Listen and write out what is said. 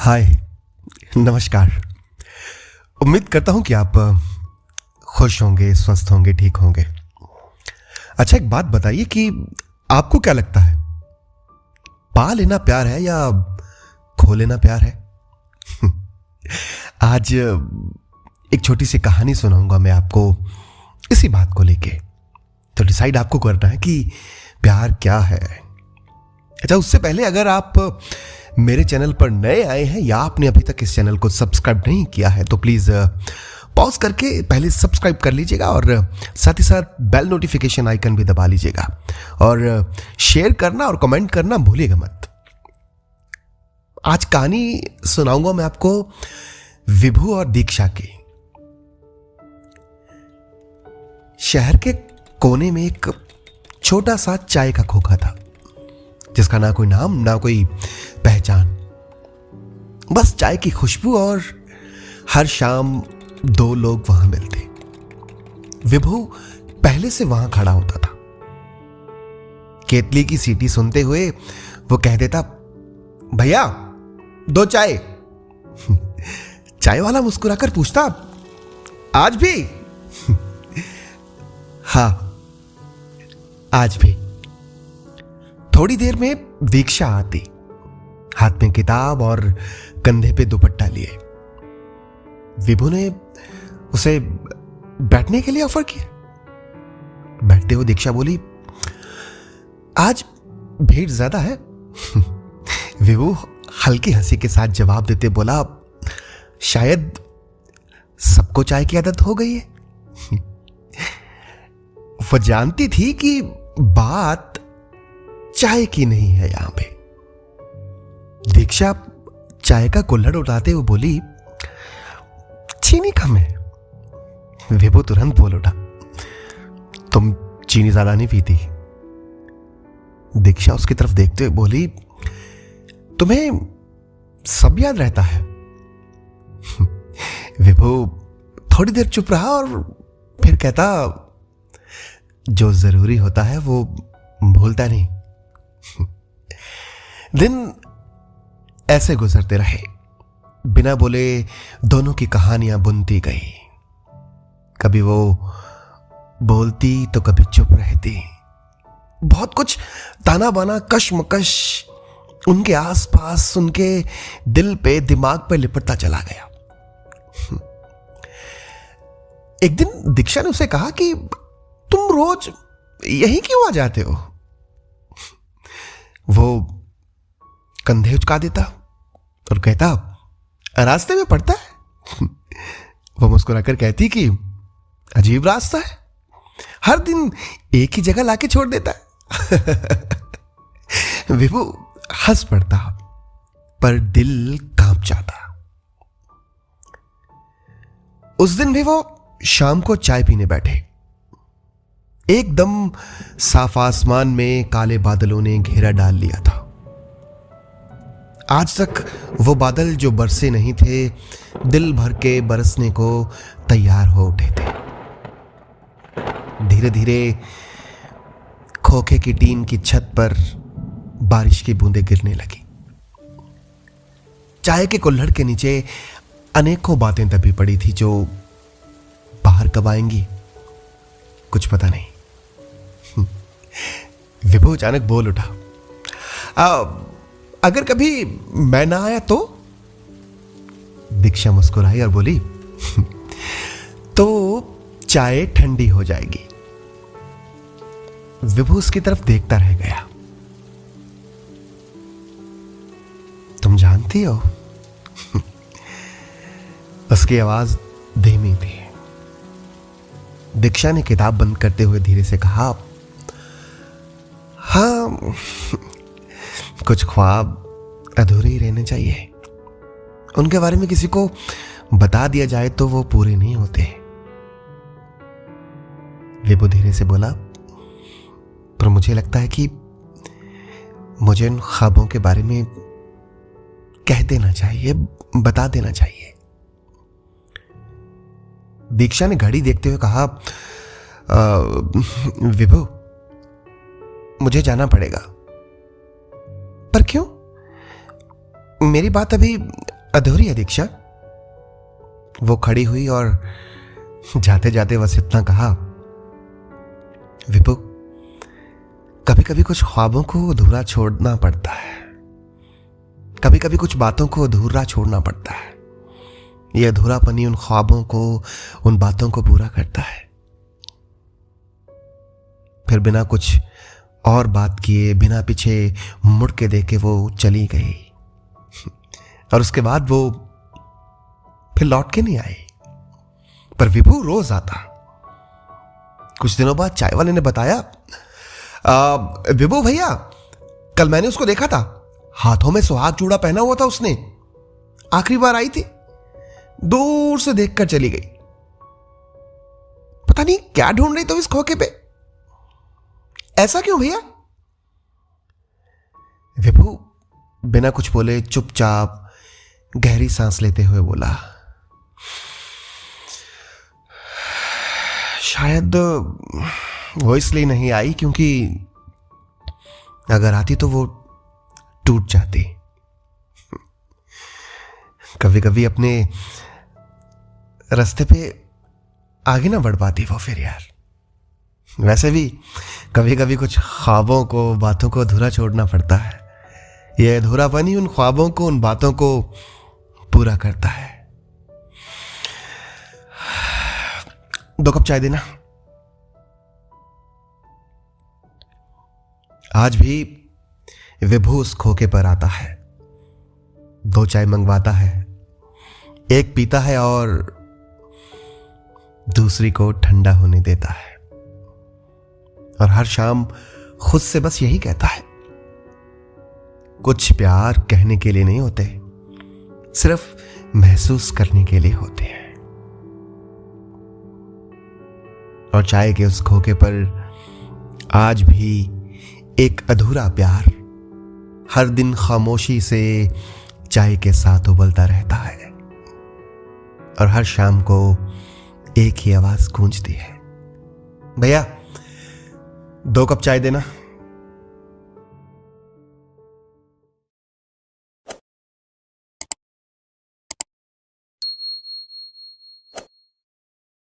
हाय, नमस्कार। उम्मीद करता हूं कि आप खुश होंगे, स्वस्थ होंगे, ठीक होंगे। अच्छा, एक बात बताइए कि आपको क्या लगता है, पा लेना प्यार है या खो लेना प्यार है? आज एक छोटी सी कहानी सुनाऊंगा मैं आपको इसी बात को लेके। तो डिसाइड आपको करना है कि प्यार क्या है। अच्छा, उससे पहले अगर आप मेरे चैनल पर नए आए हैं या आपने अभी तक इस चैनल को सब्सक्राइब नहीं किया है तो प्लीज पॉज करके पहले सब्सक्राइब कर लीजिएगा और साथ ही साथ बेल नोटिफिकेशन आइकन भी दबा लीजिएगा और शेयर करना और कमेंट करना भूलिएगा मत। आज कहानी सुनाऊंगा मैं आपको विभू और दीक्षा की। शहर के कोने में एक छोटा सा चाय का खोखा था जिसका ना कोई नाम ना कोई पहचान, बस चाय की खुशबू और हर शाम दो लोग वहां मिलते। विभू पहले से वहां खड़ा होता था। केतली की सीटी सुनते हुए वो कह देता, भैया 2 चाय। चाय वाला मुस्कुराकर पूछता, आज भी? हाँ, आज भी। थोड़ी देर में दीक्षा आती, हाथ में किताब और कंधे पे दुपट्टा लिए। विभू ने उसे बैठने के लिए ऑफर किया। बैठते हुए दीक्षा बोली, आज भीड़ ज्यादा है। विभू हल्की हंसी के साथ जवाब देते बोला, शायद सबको चाय की आदत हो गई है। वो जानती थी कि बात चाय की नहीं है यहां पे। दीक्षा चाय का कुल्हड़ उठाते हुए बोली, चीनी कम है। विभू तुरंत बोल उठा, तुम चीनी ज्यादा नहीं पीती। दीक्षा उसकी तरफ देखते हुए बोली, तुम्हें सब याद रहता है। विभू थोड़ी देर चुप रहा और फिर कहता, जो जरूरी होता है वो भूलता नहीं। दिन ऐसे गुजरते रहे, बिना बोले दोनों की कहानियां बुनती गई। कभी वो बोलती तो कभी चुप रहती। बहुत कुछ ताना बाना, कशमकश उनके आसपास, उनके दिल पे, दिमाग पे लिपटता चला गया। एक दिन दीक्षा ने उसे कहा कि तुम रोज यही क्यों आ जाते हो? वो कंधे उचका देता और कहता, रास्ते में पड़ता है। वो मुस्कुराकर कहती कि अजीब रास्ता है, हर दिन एक ही जगह लाके छोड़ देता है। विभू हंस पड़ता पर दिल कांप जाता। उस दिन भी वो शाम को चाय पीने बैठे। एकदम साफ आसमान में काले बादलों ने घेरा डाल लिया था। आज तक वो बादल जो बरसे नहीं थे, दिल भर के बरसने को तैयार हो उठे थे। धीरे धीरे खोखे की टीन की छत पर बारिश की बूंदें गिरने लगी। चाय के कुल्हड़ के नीचे अनेकों बातें दबी पड़ी थी जो बाहर कब आएंगी कुछ पता नहीं। विभू अचानक बोल उठा, अगर कभी मैं ना आया तो? दीक्षा मुस्कुराई और बोली, तो चाय ठंडी हो जाएगी। विभू उसकी तरफ देखता रह गया। तुम जानती हो? उसकी आवाज धीमी थी। दीक्षा ने किताब बंद करते हुए धीरे से कहा, हाँ, कुछ ख्वाब अधूरे ही रहने चाहिए। उनके बारे में किसी को बता दिया जाए तो वो पूरे नहीं होते। विभू धीरे से बोला, पर मुझे लगता है कि मुझे उन ख्वाबों के बारे में कह देना चाहिए, बता देना चाहिए। दीक्षा ने घड़ी देखते हुए कहा, विभू मुझे जाना पड़ेगा। पर क्यों? मेरी बात अभी अधूरी है दीक्षा। वो खड़ी हुई और जाते जाते बस इतना कहा, विभू, कभी कभी कुछ ख्वाबों को अधूरा छोड़ना पड़ता है, कभी कभी कुछ बातों को अधूरा छोड़ना पड़ता है। ये अधूरापनी उन ख्वाबों को, उन बातों को पूरा करता है। फिर बिना कुछ और बात किए, बिना पीछे मुड़ के देखे वो चली गई। और उसके बाद वो फिर लौट के नहीं आई। पर विभू रोज आता। कुछ दिनों बाद चाय वाले ने बताया, विभू भैया, कल मैंने उसको देखा था, हाथों में सुहाग चूड़ा पहना हुआ था उसने। आखिरी बार आई थी, दूर से देखकर चली गई। पता नहीं क्या ढूंढ रही तो इस खोखे पे। ऐसा क्यों भैया? विभू बिना कुछ बोले चुपचाप गहरी सांस लेते हुए बोला, शायद वो इसलिए नहीं आई क्योंकि अगर आती तो वो टूट जाती। कभी कभी अपने रास्ते पे आगे ना बढ़ पाती वो फिर यार। वैसे भी कभी कभी कुछ ख्वाबों को, बातों को अधूरा छोड़ना पड़ता है। ये अधूरापन ही उन ख्वाबों को, उन बातों को पूरा करता है। 2 कप चाय देना। आज भी विभू उस खोखे पर आता है, 2 चाय मंगवाता है, एक पीता है और दूसरी को ठंडा होने देता है। और हर शाम खुद से बस यही कहता है, कुछ प्यार कहने के लिए नहीं होते, सिर्फ महसूस करने के लिए होते हैं। और चाय के उस खोखे पर आज भी एक अधूरा प्यार हर दिन खामोशी से चाय के साथ उबलता रहता है। और हर शाम को एक ही आवाज गूंजती है, भैया 2 कप चाय देना।